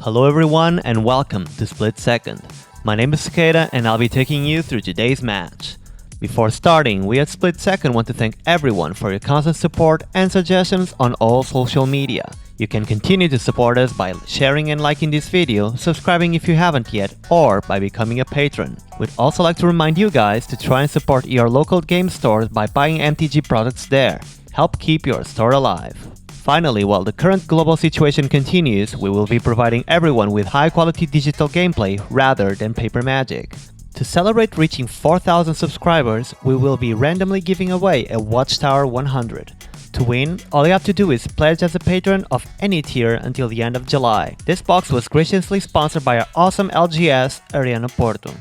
Hello everyone and welcome to SplitSecond. My name is Sequeira and I'll be taking you through today's match. Before starting, we at SplitSecond want to thank everyone for your constant support and suggestions on all social media. You can continue to support us by sharing and liking this video, subscribing if you haven't yet, or by becoming a patron. We'd also like to remind you guys to try and support your local game stores by buying MTG products there. Help keep your store alive. Finally, while the current global situation continues, we will be providing everyone with high-quality digital gameplay rather than paper magic. To celebrate reaching 4,000 subscribers, we will be randomly giving away a Watchtower 100. To win, all you have to do is pledge as a patron of any tier until the end of July. This box was graciously sponsored by our awesome LGS, Ariana Porto.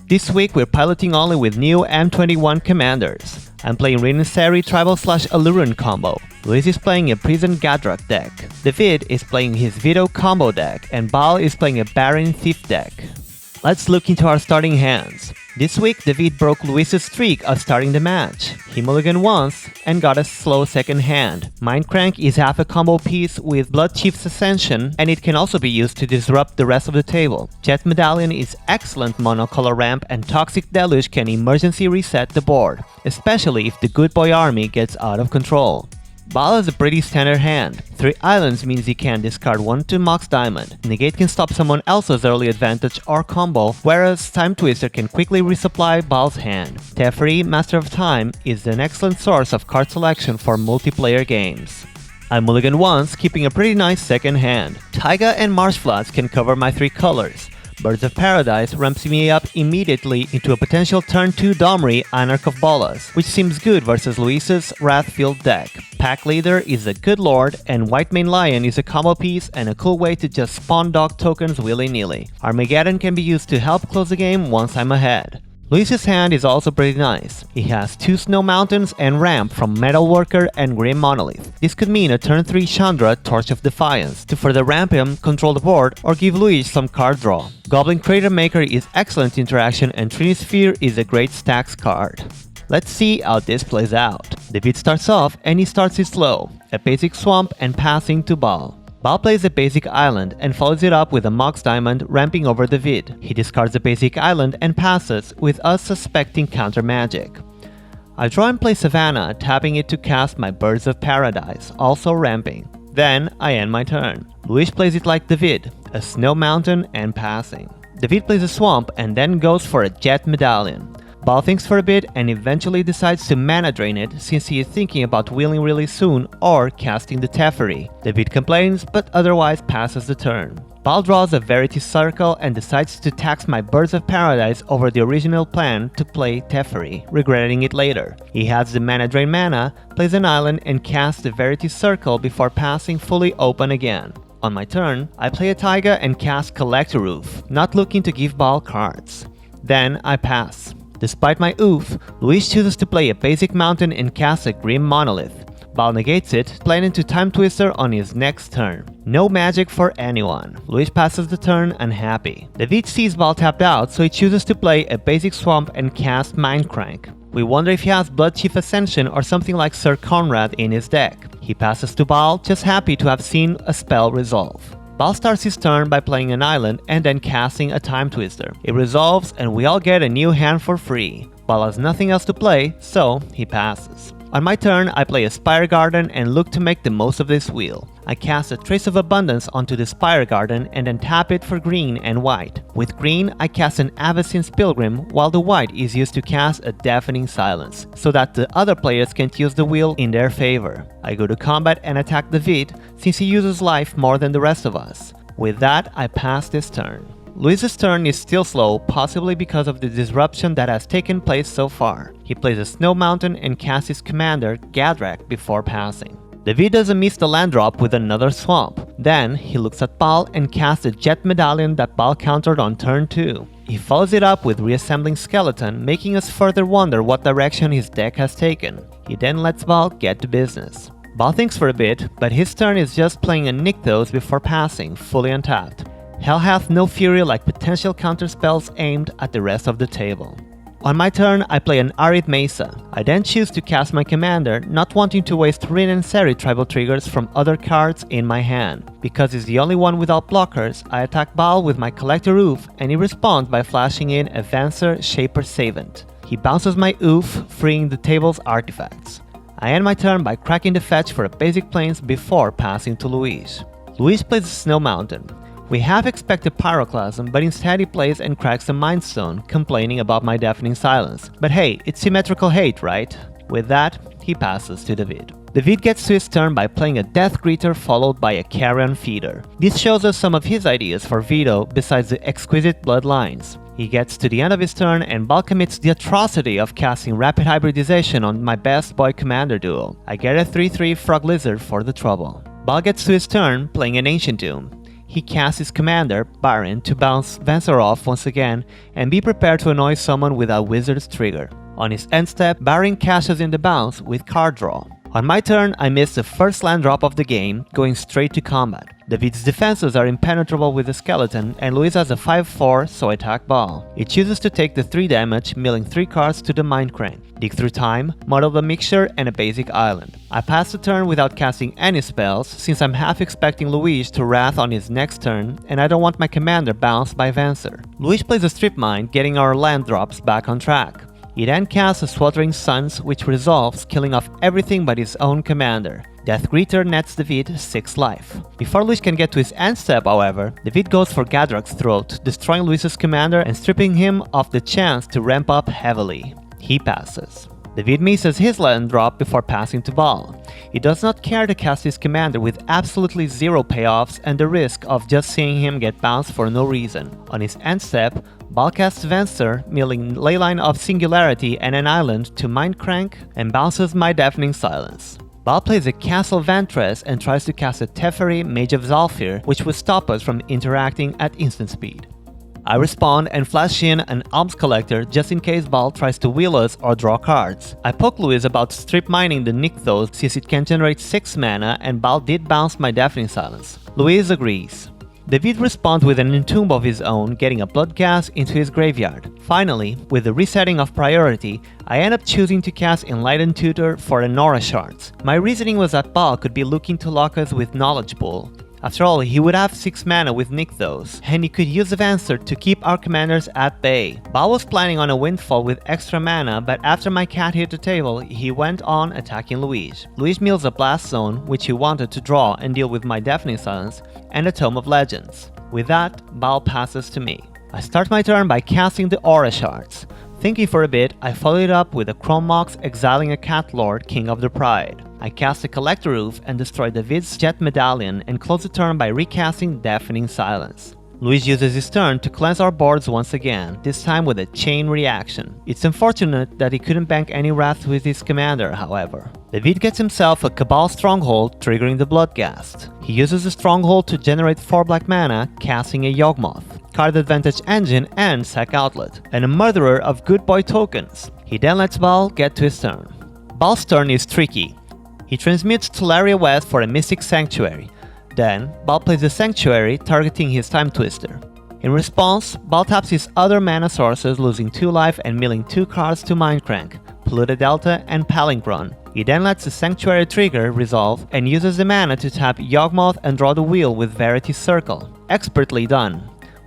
This week we're piloting only with new M21 commanders. I'm playing Rin and Seri tribal/Aluren combo. Luís is playing a prison Gadrak deck. David is playing his Vito combo deck, and Baal is playing a Barrin thief deck. Let's look into our starting hands. This week, David broke Luís' streak of starting the match. He mulliganed once and got a slow second hand. Mindcrank is half a combo piece with Blood Chief's Ascension, and it can also be used to disrupt the rest of the table. Jet Medallion is excellent monocolor ramp, and Toxic Deluge can emergency reset the board, especially if the Good Boy army gets out of control. Baal is a pretty standard hand. 3 islands means he can discard 1 to Mox Diamond. Negate can stop someone else's early advantage or combo, whereas Time Twister can quickly resupply Baal's hand. Teferi, Master of Time, is an excellent source of card selection for multiplayer games. I mulligan once, keeping a pretty nice second hand. Taiga and Marsh Floods can cover my 3 colors. Birds of Paradise ramps me up immediately into a potential turn 2 Domri Anarch of Bolas, which seems good versus Luís' Wrathfield deck. Pack Leader is a good lord, and White Mane Lion is a combo piece and a cool way to just spawn dog tokens willy-nilly. Armageddon can be used to help close the game once I'm ahead. Luís' hand is also pretty nice. He has 2 Snow Mountains and Ramp from Metalworker and Grim Monolith. This could mean a turn 3 Chandra Torch of Defiance to further ramp him, control the board, or give Luís some card draw. Goblin Crater Maker is excellent interaction, and Trinisphere is a great stacks card. Let's see how this plays out. David starts off and he starts it slow, a basic swamp and passing to Baal. Baal plays a basic island and follows it up with a Mox Diamond ramping over David. He discards a basic island and passes, with us suspecting counter magic. I draw and play Savannah, tapping it to cast my Birds of Paradise, also ramping. Then I end my turn. Luís plays it like David, a Snow Mountain and passing. David plays a Swamp and then goes for a Jet Medallion. Baal thinks for a bit and eventually decides to mana drain it, since he is thinking about wheeling really soon or casting the Teferi. David complains but otherwise passes the turn. Baal draws a Verity Circle and decides to tax my Birds of Paradise over the original plan to play Teferi, regretting it later. He has the mana drain mana, plays an island and casts the Verity Circle before passing fully open again. On my turn, I play a Taiga and cast Collector Roof, not looking to give Baal cards. Then I pass. Despite my oof, Luís chooses to play a basic mountain and cast a Grim Monolith. Baal negates it, planning to Time Twister on his next turn. No magic for anyone. Luís passes the turn unhappy. David sees Baal tapped out, so he chooses to play a basic swamp and cast Mindcrank. We wonder if he has Blood Chief Ascension or something like Sir Conrad in his deck. He passes to Baal, just happy to have seen a spell resolve. Baal starts his turn by playing an island and then casting a Time Twister. It resolves and we all get a new hand for free. Baal has nothing else to play, so he passes. On my turn, I play a Spire Garden and look to make the most of this wheel. I cast a Trace of Abundance onto the Spire Garden and then tap it for green and white. With green, I cast an Avacyn's Pilgrim, while the white is used to cast a Deafening Silence, so that the other players can't use the wheel in their favor. I go to combat and attack David, since he uses life more than the rest of us. With that, I pass this turn. Luís' turn is still slow, possibly because of the disruption that has taken place so far. He plays a Snow Mountain and casts his commander, Gadrak, before passing. David doesn't miss the land drop with another swamp. Then, he looks at Baal and casts a Jet Medallion that Baal countered on turn 2. He follows it up with Reassembling Skeleton, making us further wonder what direction his deck has taken. He then lets Baal get to business. Baal thinks for a bit, but his turn is just playing a Nykthos before passing, fully untapped. Hell hath no fury like potential counterspells aimed at the rest of the table. On my turn, I play an Arid Mesa. I then choose to cast my commander, not wanting to waste Rin and Seri tribal triggers from other cards in my hand. Because he's the only one without blockers, I attack Baal with my Collector Oof, and he responds by flashing in Advancer Shaper Savant. He bounces my Oof, freeing the table's artifacts. I end my turn by cracking the fetch for a basic plains before passing to Luís. Luís plays a Snow Mountain. We half expected Pyroclasm, but instead he plays and cracks a Mind Stone, complaining about my Deafening Silence. But hey, it's symmetrical hate, right? With that, he passes to David. David gets to his turn by playing a Death Greeter followed by a Carrion Feeder. This shows us some of his ideas for Vito besides the exquisite bloodlines. He gets to the end of his turn and Baal commits the atrocity of casting Rapid Hybridization on my best boy commander duo. I get a 3/3 Frog Lizard for the trouble. Baal gets to his turn playing an Ancient Doom. He casts his commander, Barrin, to bounce Venser off once again and be prepared to annoy someone with a Wizard's trigger. On his end step, Barrin cashes in the bounce with card draw. On my turn, I miss the first land drop of the game, going straight to combat. David's defenses are impenetrable with the skeleton, and Luís has a 5/4, so I attack Baal. He chooses to take the 3 damage, milling 3 cards to the Mind Crank. Dig through time, model the mixture, and a basic island. I pass the turn without casting any spells, since I'm half expecting Luís to Wrath on his next turn, and I don't want my commander bounced by Venser. Luís plays a Strip Mine, getting our land drops back on track. He then casts a Sweltering Suns, which resolves, killing off everything but his own commander. Death Greeter nets David 6 life. Before Luís can get to his end step, however, David goes for Gadrak's throat, destroying Luís' commander and stripping him of the chance to ramp up heavily. He passes. David misses his land drop before passing to Baal. He does not care to cast his commander with absolutely 0 payoffs and the risk of just seeing him get bounced for no reason. On his end step, Baal casts Venser, milling Leyline of Singularity and an island to Mind Crank and bounces my Deafening Silence. Baal plays a Castle Ventress and tries to cast a Teferi Mage of Zhalfir, which would stop us from interacting at instant speed. I respond and flash in an Alms Collector just in case Baal tries to wheel us or draw cards. I poke Luís about strip mining the Nykthos since it can generate 6 mana and Baal did bounce my Deafening Silence. Luís agrees. David responds with an Entomb of his own, getting a Bloodghast into his graveyard. Finally, with the resetting of priority, I end up choosing to cast Enlightened Tutor for an Aura Shards. My reasoning was that Baal could be looking to lock us with Knowledge Pool. After all, he would have 6 mana with Nykthos, and he could use Advancer to keep our commanders at bay. Baal was planning on a Windfall with extra mana, but after my cat hit the table, he went on attacking Luís. Luís mills a Blast Zone, which he wanted to draw and deal with my Deafening Silence, and a Tome of Legends. With that, Baal passes to me. I start my turn by casting the Aura Shards. Thinking for a bit, I follow it up with a Chrome Mox exiling a Cat Lord, King of the Pride. I cast a Collector Roof and destroy David's Jet Medallion and close the turn by recasting Deafening Silence. Luís uses his turn to cleanse our boards once again, this time with a Chain Reaction. It's unfortunate that he couldn't bank any Wrath with his commander, however. David gets himself a Cabal Stronghold, triggering the Bloodghast. He uses the Stronghold to generate 4 black mana, casting a Yawgmoth, Card Advantage Engine and Sack Outlet, and a Murderer of Good Boy tokens. He then lets Baal get to his turn. Baal's turn is tricky. He transmutes Tolaria West for a Mystic Sanctuary. Then, Baal plays a Sanctuary, targeting his Time Twister. In response, Baal taps his other mana sources, losing 2 life and milling 2 cards to Mind Crank, Polluted Delta and Palinchron. He then lets the Sanctuary trigger resolve and uses the mana to tap Yawgmoth and draw the wheel with Verity's Circle. Expertly done.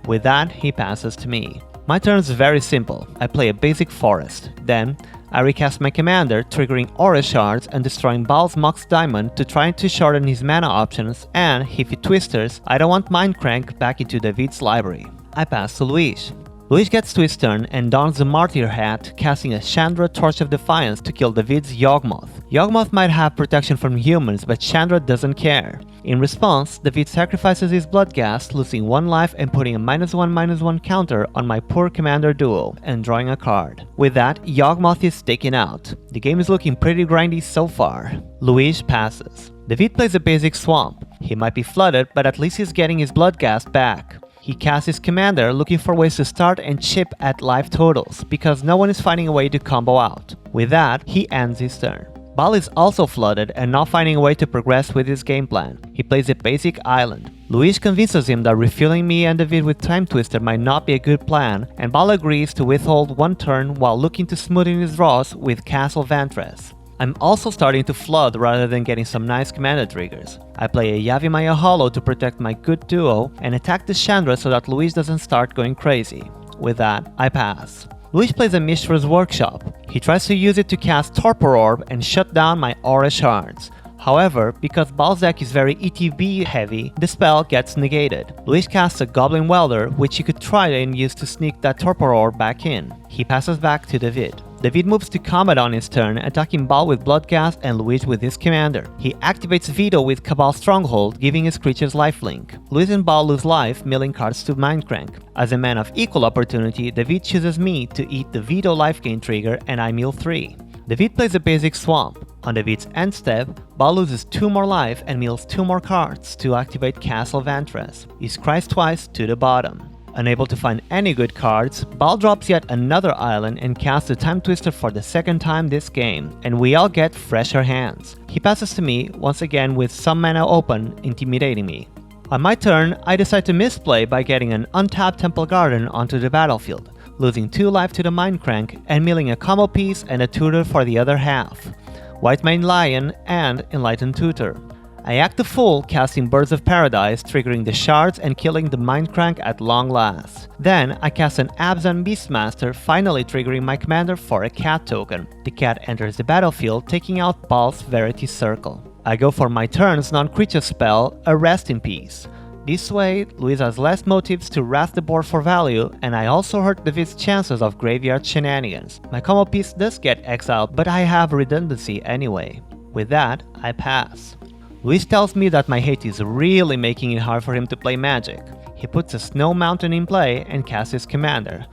With that, he passes to me. My turn is very simple. I play a basic Forest. Then, I recast my commander, triggering Aura Shards and destroying Baal's Mox Diamond to try to shorten his mana options, and if he twisters, I don't want Mind Crank back into David's library. I pass to Luís. Luís gets to his turn and dons the Martyr hat, casting a Chandra Torch of Defiance to kill David's Yawgmoth. Yawgmoth might have protection from humans, but Chandra doesn't care. In response, David sacrifices his Bloodghast, losing 1 life and putting a -1/-1 counter on my poor commander duo, and drawing a card. With that, Yawgmoth is taken out. The game is looking pretty grindy so far. Luís passes. David plays a basic Swamp. He might be flooded, but at least he's getting his Bloodghast back. He casts his commander, looking for ways to start and chip at life totals, because no one is finding a way to combo out. With that, he ends his turn. Baal is also flooded and not finding a way to progress with his game plan. He plays a basic island. Luís convinces him that refueling me and David with Time Twister might not be a good plan, and Baal agrees to withhold one turn while looking to smoothen his draws with Castle Ventress. I'm also starting to flood rather than getting some nice commander triggers. I play a Yavimaya Hollow to protect my good duo and attack the Chandra so that Luís doesn't start going crazy. With that, I pass. Luís plays a Mishra's Workshop. He tries to use it to cast Torpor Orb and shut down my Aura Shards. However, because Baal's deck is very ETB heavy, the spell gets negated. Luís casts a Goblin Welder, which he could try and use to sneak that Torpor Orb back in. He passes back to David. David moves to combat on his turn, attacking Baal with Bloodcast and Luís with his commander. He activates Vito with Cabal Stronghold, giving his creatures lifelink. Luís and Baal lose life, milling cards to Mindcrank. As a man of equal opportunity, David chooses me to eat the Vito lifegain trigger and I mill 3. David plays a basic swamp. On David's end step, Baal loses 2 more life and mills 2 more cards to activate Castle Ventress. He scries twice to the bottom. Unable to find any good cards, Baal drops yet another island and casts the Time Twister for the second time this game, and we all get fresher hands. He passes to me, once again with some mana open, intimidating me. On my turn, I decide to misplay by getting an untapped Temple Garden onto the battlefield, losing 2 life to the Mindcrank and milling a combo piece and a tutor for the other half. White Mane Lion and Enlightened Tutor. I act the fool, casting Birds of Paradise, triggering the shards and killing the Mindcrank at long last. Then, I cast an Abzan Beastmaster, finally triggering my commander for a cat token. The cat enters the battlefield, taking out Baal's Verity Circle. I go for my turn's non-creature spell, a Rest in Peace. This way, Luís has less motives to wrath the board for value, and I also hurt David's chances of graveyard shenanigans. My combo piece does get exiled, but I have redundancy anyway. With that, I pass. Luís tells me that my hate is really making it hard for him to play Magic. He puts a Snow Mountain in play and casts his commander.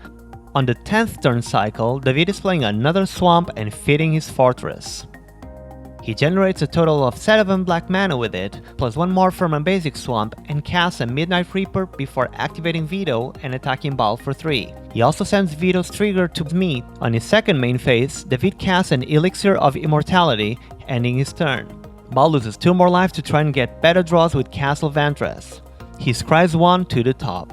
On the 10th turn cycle, David is playing another swamp and fitting his fortress. He generates a total of 7 black mana with it, plus 1 more from a basic swamp, and casts a Midnight Reaper before activating Vito and attacking Baal for 3. He also sends Vito's trigger to me. On his second main phase, David casts an Elixir of Immortality, ending his turn. Baal loses 2 more life to try and get better draws with Castle Ventress. He scries 1 to the top.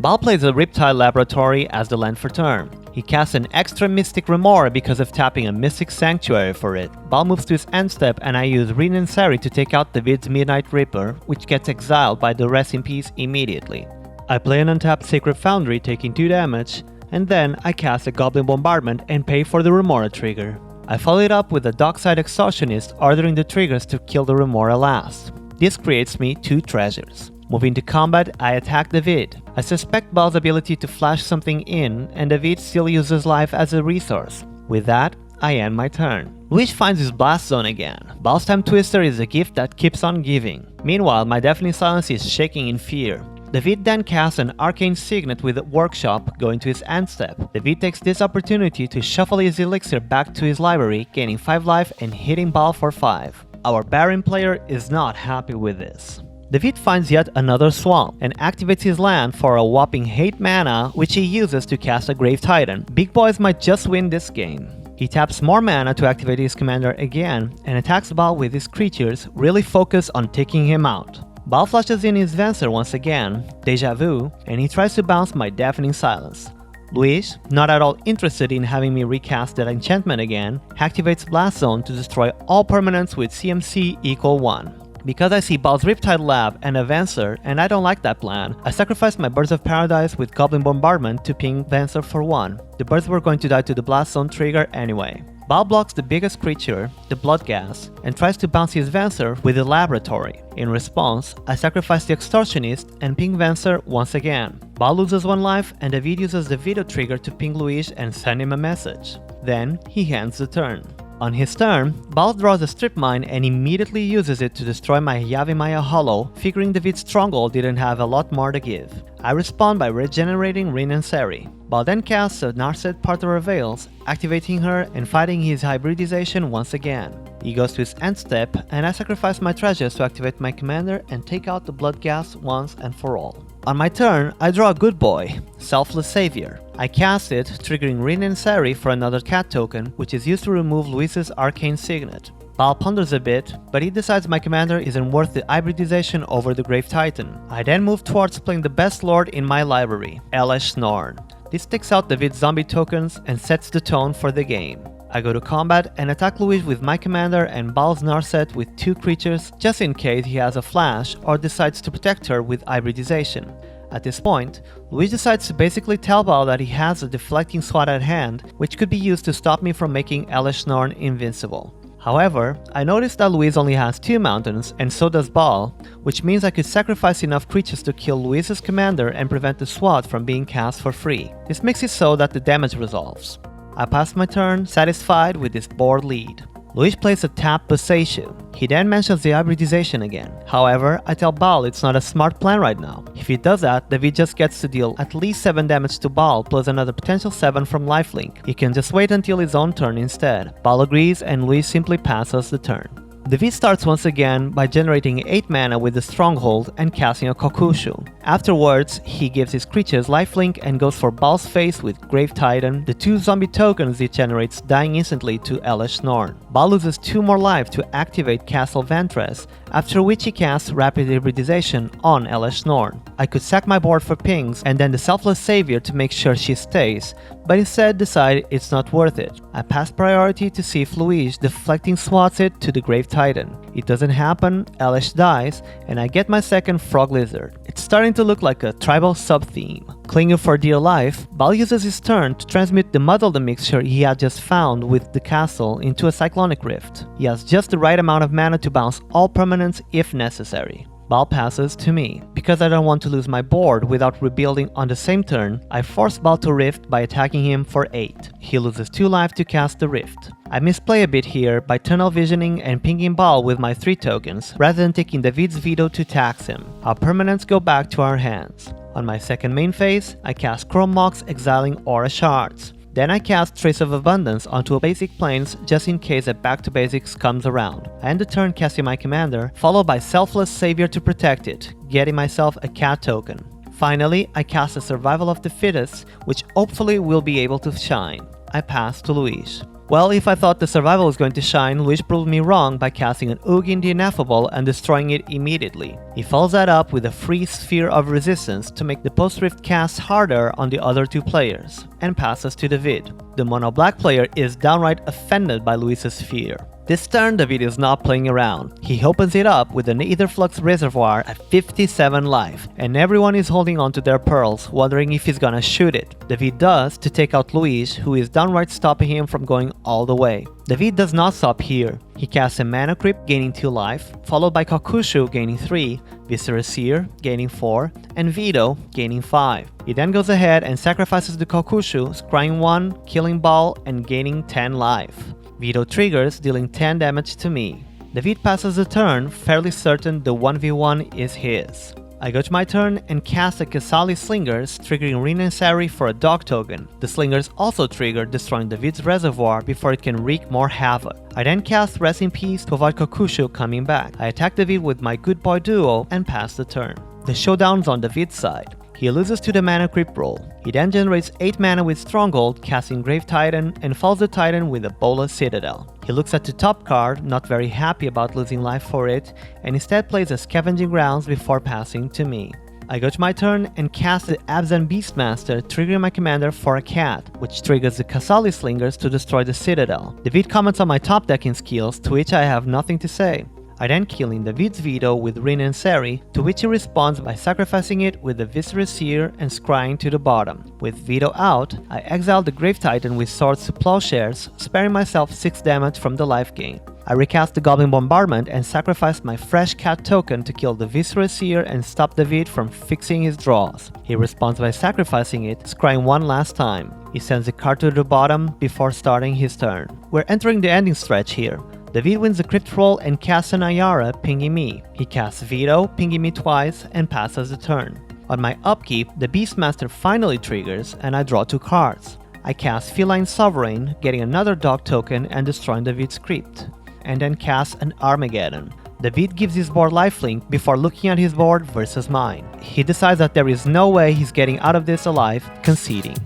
Baal plays a Riptide Laboratory as the land for turn. He casts an extra Mystic Remora because of tapping a Mystic Sanctuary for it. Baal moves to his end step and I use Rin and Seri to take out David's Midnight Reaper, which gets exiled by the Rest in Peace immediately. I play an untapped Sacred Foundry taking 2 damage, and then I cast a Goblin Bombardment and pay for the Remora trigger. I follow it up with a Dockside Extortionist, ordering the triggers to kill the Remora last. This creates me 2 treasures. Moving to combat, I attack David. I suspect Baal's ability to flash something in, and David still uses life as a resource. With that, I end my turn. Luís finds his Blast Zone again. Baal's Time Twister is a gift that keeps on giving. Meanwhile, my Deafening Silence is shaking in fear. David then casts an Arcane Signet with a Workshop, going to his end step. David takes this opportunity to shuffle his Elixir back to his library, gaining 5 life and hitting Baal for 5. Our Barrin player is not happy with this. David finds yet another swamp and activates his land for a whopping 8 mana, which he uses to cast a Grave Titan. Big boys might just win this game. He taps more mana to activate his commander again and attacks Baal with his creatures, really focused on taking him out. Baal flashes in his Venser once again, Deja Vu, and he tries to bounce my Deafening Silence. Luís, not at all interested in having me recast that enchantment again, activates Blast Zone to destroy all permanents with CMC equal 1. Because I see Baal's Riptide Lab and a Venser, and I don't like that plan, I sacrificed my Birds of Paradise with Goblin Bombardment to ping Venser for 1. The birds were going to die to the Blast Zone trigger anyway. Baal blocks the biggest creature, the Bloodghast, and tries to bounce his Venser with the Laboratory. In response, I sacrifice the Extortionist and ping Venser once again. Baal loses 1 life and David uses the Vito trigger to ping Luís and send him a message. Then, he ends the turn. On his turn, Baal draws a Strip Mine and immediately uses it to destroy my Yavimaya Hollow, figuring David's Stronghold didn't have a lot more to give. I respond by regenerating Rin and Seri. Baal then casts a Narset Parter of Veils, activating her and fighting his hybridization once again. He goes to his end step, and I sacrifice my treasures to activate my commander and take out the Bloodghast once and for all. On my turn, I draw a good boy, Selfless Savior. I cast it, triggering Rin and Seri for another cat token, which is used to remove Luís's Arcane Signet. Baal ponders a bit, but he decides my commander isn't worth the hybridization over the Grave Titan. I then move towards playing the best lord in my library, Thorn. This takes out David's zombie tokens and sets the tone for the game. I go to combat and attack Luís with my commander and Baal's Narset with 2 creatures just in case he has a flash or decides to protect her with hybridization. At this point, Luís decides to basically tell Baal that he has a deflecting sword at hand, which could be used to stop me from making Thorn invincible. However, I noticed that Luís only has 2 mountains, and so does Baal, which means I could sacrifice enough creatures to kill Luís's commander and prevent the SWAT from being cast for free. This makes it so that the damage resolves. I pass my turn, satisfied with this board lead. Luís plays a tapped Boseiju. He then mentions the hybridization again. However, I tell Baal it's not a smart plan right now. If he does that, David just gets to deal at least 7 damage to Baal plus another potential 7 from lifelink. He can just wait until his own turn instead. Baal agrees and Luís simply passes the turn. David starts once again by generating 8 mana with the Stronghold and casting a Kokushu. Afterwards, he gives his creatures lifelink and goes for Baal's face with Grave Titan, the 2 zombie tokens it generates dying instantly to Thorn. Baal loses 2 more life to activate Castle Ventress, after which he casts Rapid Hybridization on Thorn. I could sack my board for pings and then the Selfless Savior to make sure she stays, but instead decide it's not worth it. I pass priority to see if Luís deflecting swats it to the Grave Titan. It doesn't happen, Elish dies, and I get my second Frog Lizard. It's starting to look like a tribal sub-theme. Clinging for dear life, Baal uses his turn to transmute the muddled mixture he had just found with the castle into a Cyclonic Rift. He has just the right amount of mana to bounce all permanents if necessary. Baal passes to me. Because I don't want to lose my board without rebuilding on the same turn, I force Baal to Rift by attacking him for 8. He loses 2 life to cast the Rift. I misplay a bit here by tunnel visioning and pinging Baal with my 3 tokens, rather than taking David's Vito to tax him. Our permanents go back to our hands. On my second main phase, I cast Chrome Mox exiling Aura Shards. Then I cast Trace of Abundance onto a basic plains just in case a back to basics comes around. I end the turn casting my commander, followed by Selfless Savior to protect it, getting myself a cat token. Finally, I cast a Survival of the Fittest, which hopefully will be able to shine. I pass to Luís. Well, if I thought the survival was going to shine, Luís proved me wrong by casting an Ugin the Ineffable and destroying it immediately. He follows that up with a free Sphere of Resistance to make the post-rift cast harder on the other 2 players, and passes to David. The mono-black player is downright offended by Luís's Sphere. This turn, David is not playing around. He opens it up with an Aetherflux Reservoir at 57 life, and everyone is holding on to their pearls, wondering if he's gonna shoot it. David does to take out Luís, who is downright stopping him from going all the way. David does not stop here. He casts a Mana Crypt gaining 2 life, followed by Kokushu gaining 3, Viscera Seer gaining 4, and Vito gaining 5. He then goes ahead and sacrifices the Kokushu, scrying 1, killing Baal, and gaining 10 life. Vito triggers, dealing 10 damage to me. David passes the turn, fairly certain the 1v1 is his. I go to my turn and cast a Kasali Slingers, triggering Rin and Seri for a dog token. The Slingers also trigger, destroying David's reservoir before it can wreak more havoc. I then cast Rest in Peace to avoid Kokushu coming back. I attack David with my Good Boy duo and pass the turn. The showdown's on David's side. He loses to the Mana Creep roll. He then generates 8 mana with Stronghold, casting Grave Titan, and falls the Titan with a Bola Citadel. He looks at the top card, not very happy about losing life for it, and instead plays a Scavenging Grounds before passing to me. I go to my turn and cast the Abzan Beastmaster, triggering my commander for a cat, which triggers the Kasali Slingers to destroy the Citadel. David comments on my top decking skills, to which I have nothing to say. I then kill in David's Vito with Rin and Seri, to which he responds by sacrificing it with the Viscera Seer and scrying to the bottom. With Vito out, I exile the Grave Titan with Swords to Plowshares, sparing myself 6 damage from the life gain. I recast the Goblin Bombardment and sacrifice my fresh cat token to kill the Viscera Seer and stop David from fixing his draws. He responds by sacrificing it, scrying 1 last time. He sends the card to the bottom before starting his turn. We're entering the ending stretch here. David wins the Crypt roll and casts an Ayara, pinging me. He casts Vito, pinging me twice, and passes the turn. On my upkeep, the Beastmaster finally triggers, and I draw 2 cards. I cast Feline Sovereign, getting another dog token and destroying David's Crypt, and then cast an Armageddon. David gives his board lifelink before looking at his board versus mine. He decides that there is no way he's getting out of this alive, conceding.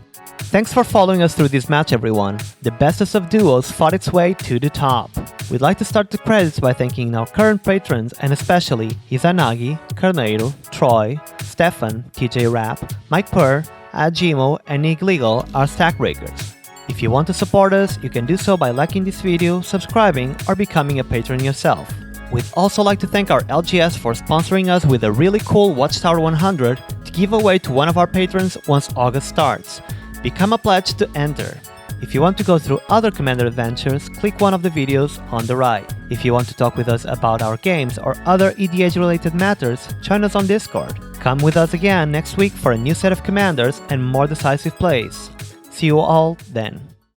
Thanks for following us through this match, everyone. The bestest of duos fought its way to the top. We'd like to start the credits by thanking our current patrons and especially Izanagi, Carneiro, Troy, Stefan, TJ Rapp, Mike Purr, Ajimo, and Nick Legal, our stack breakers. If you want to support us, you can do so by liking this video, subscribing, or becoming a patron yourself. We'd also like to thank our LGS for sponsoring us with a really cool Watchtower 100 to give away to one of our patrons once August starts. Become a pledge to enter. If you want to go through other Commander adventures, click one of the videos on the right. If you want to talk with us about our games or other EDH related matters, join us on Discord. Come with us again next week for a new set of Commanders and more decisive plays. See you all then.